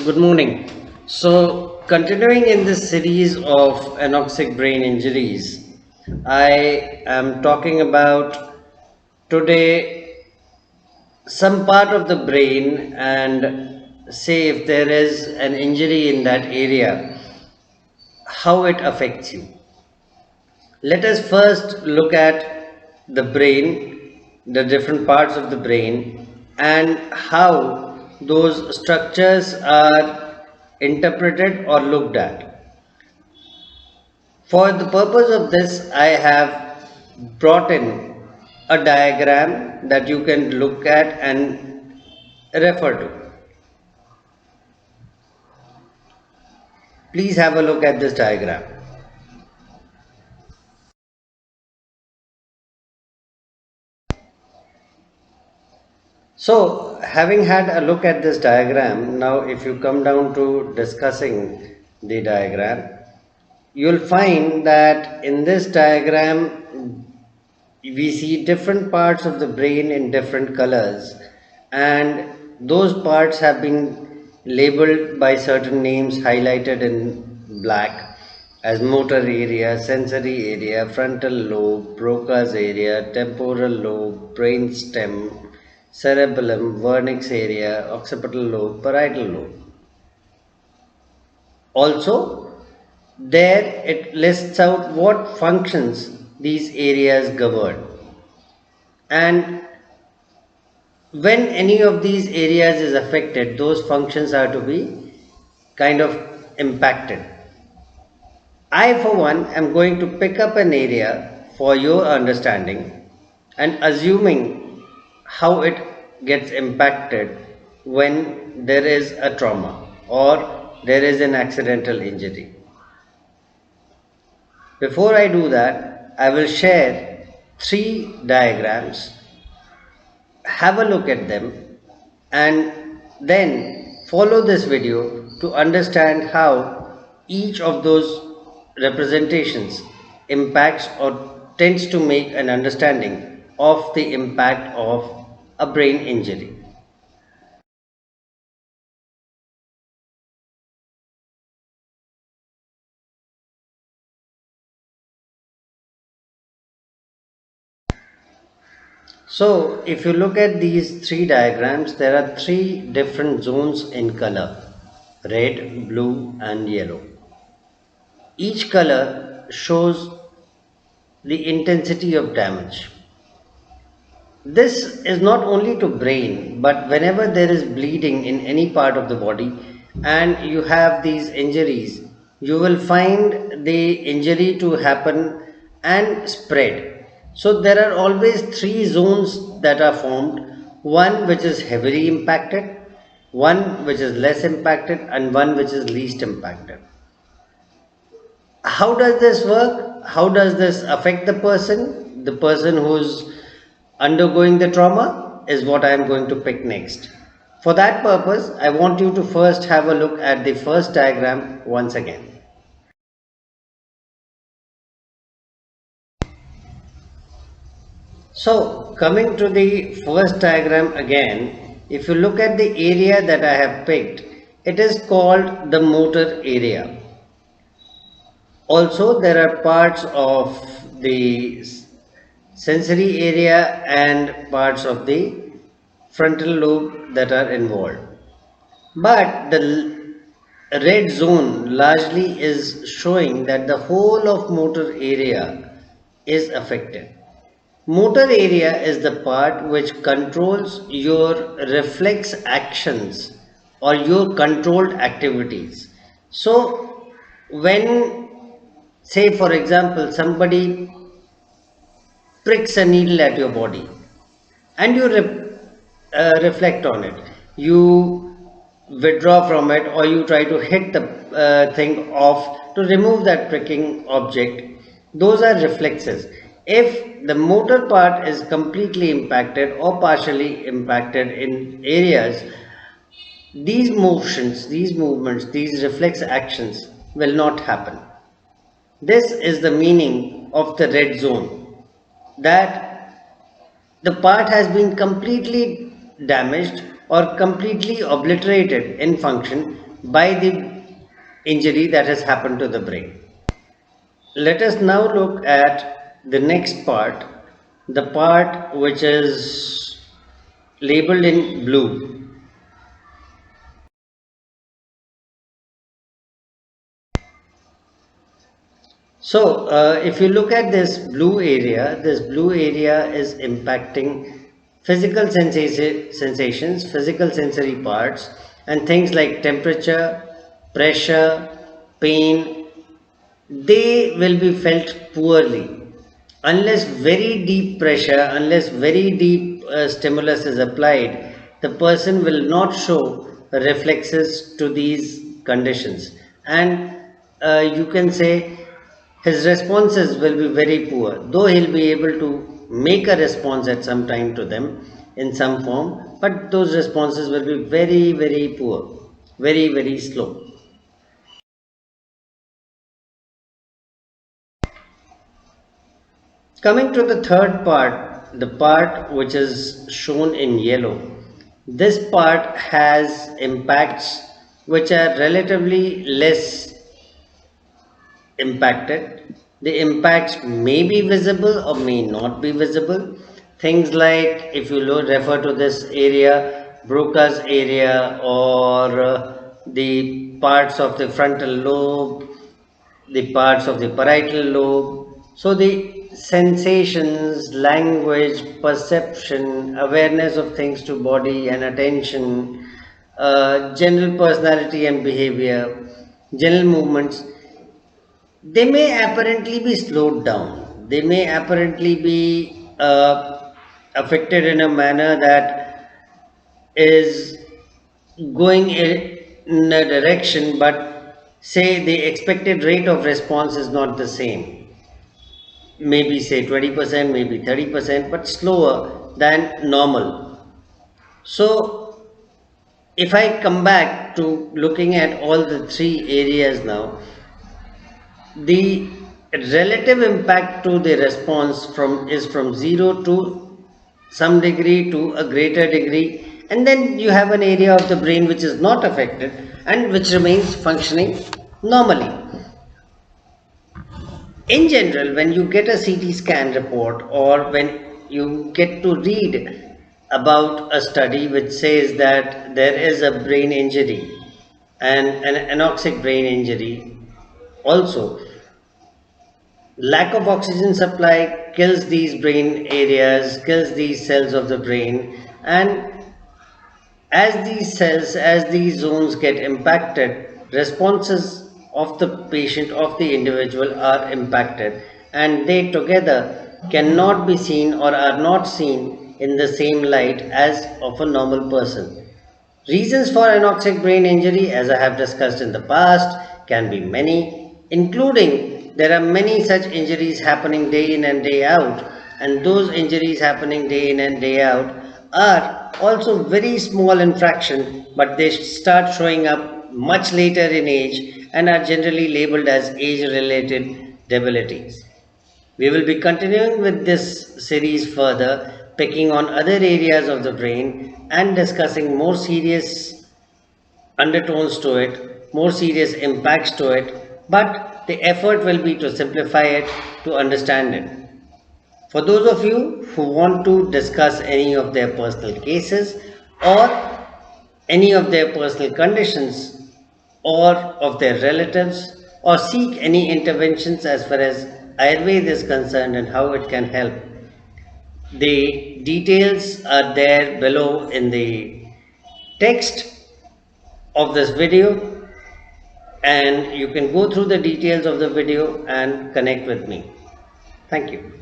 Good morning. So, continuing in this series of anoxic brain injuries, I am talking about today some part of the brain and say if there is an injury in that area, how it affects you. Let us first look at the brain, the different parts of the brain, and how those structures are interpreted or looked at. For the purpose of this, I have brought in a diagram that you can look at and refer to. Please have a look at this diagram. So, having had a look at this diagram, now if you come down to discussing the diagram, you'll find that in this diagram we see different parts of the brain in different colors, and those parts have been labeled by certain names highlighted in black as motor area, sensory area, frontal lobe, Broca's area, temporal lobe, brain stem, cerebellum, vernix area, occipital lobe, parietal lobe. Also, there it lists out what functions these areas govern, and when any of these areas is affected, those functions are to be kind of impacted. I, for one, am going to pick up an area for your understanding and assuming how it gets impacted when there is a trauma or there is an accidental injury. Before I do that, I will share three diagrams. Have a look at them and then follow this video to understand how each of those representations impacts or tends to make an understanding of the impact of a brain injury. So, if you look at these three diagrams, there are three different zones in color: red, blue, and yellow. Each color shows the intensity of damage. This is not only to brain, but whenever there is bleeding in any part of the body and you have these injuries, you will find the injury to happen and spread. So there are always three zones that are formed: one which is heavily impacted, one which is less impacted, and one which is least impacted. How does this work? How does this affect the person? The person who's undergoing the trauma is what I am going to pick next. For that purpose, I want you to first have a look at the first diagram once again. So, coming to the first diagram again, if you look at the area that I have picked, it is called the motor area. Also, there are parts of the sensory area and parts of the frontal lobe that are involved. But the red zone largely is showing that the whole of motor area is affected. Motor area is the part which controls your reflex actions or your controlled activities. So, when, say, for example, somebody pricks a needle at your body and you reflect on it, you withdraw from it or you try to hit the thing off to remove that pricking object, those are reflexes. If the motor part is completely impacted or partially impacted in areas, these motions, these movements, these reflex actions will not happen. This is the meaning of the red zone, that the part has been completely damaged or completely obliterated in function by the injury that has happened to the brain. Let us now look at the next part, the part which is labeled in blue. So, if you look at this blue area is impacting physical sensations, physical sensory parts, and things like temperature, pressure, pain, they will be felt poorly unless very deep pressure, unless very deep stimulus is applied. The person will not show reflexes to these conditions, and you can say his responses will be very poor, though he'll be able to make a response at some time to them in some form, but those responses will be very, very poor, very, very slow. Coming to the third part, the part which is shown in yellow, this part has impacts which are relatively less impacted. The impacts may be visible or may not be visible. Things like, if you refer to this area, Broca's area, or the parts of the frontal lobe, the parts of the parietal lobe. So the sensations, language, perception, awareness of things to body and attention, general personality and behavior, general movements, they may apparently be slowed down. They may apparently be affected in a manner that is going in a direction, but say the expected rate of response is not the same. Maybe say 20%, maybe 30%, but slower than normal. So, if I come back to looking at all the three areas now, the relative impact to the response is from 0 to some degree to a greater degree, and then you have an area of the brain which is not affected and which remains functioning normally. In general, when you get a CT scan report or when you get to read about a study which says that there is a brain injury and an anoxic brain injury also, lack of oxygen supply kills these brain areas, kills these cells of the brain, and as these cells, as these zones get impacted, responses of the patient, of the individual are impacted, and they together cannot be seen or are not seen in the same light as of a normal person. Reasons for anoxic brain injury, as I have discussed in the past, can be many, including there are many such injuries happening day in and day out, and those injuries happening day in and day out are also very small in fraction, but they start showing up much later in age and are generally labeled as age related debilities. We will be continuing with this series further, picking on other areas of the brain and discussing more serious undertones to it, more serious impacts to it, but the effort will be to simplify it, to understand it. For those of you who want to discuss any of their personal cases or any of their personal conditions or of their relatives, or seek any interventions as far as Ayurveda is concerned and how it can help, the details are there below in the text of this video, and you can go through the details of the video and connect with me. Thank you.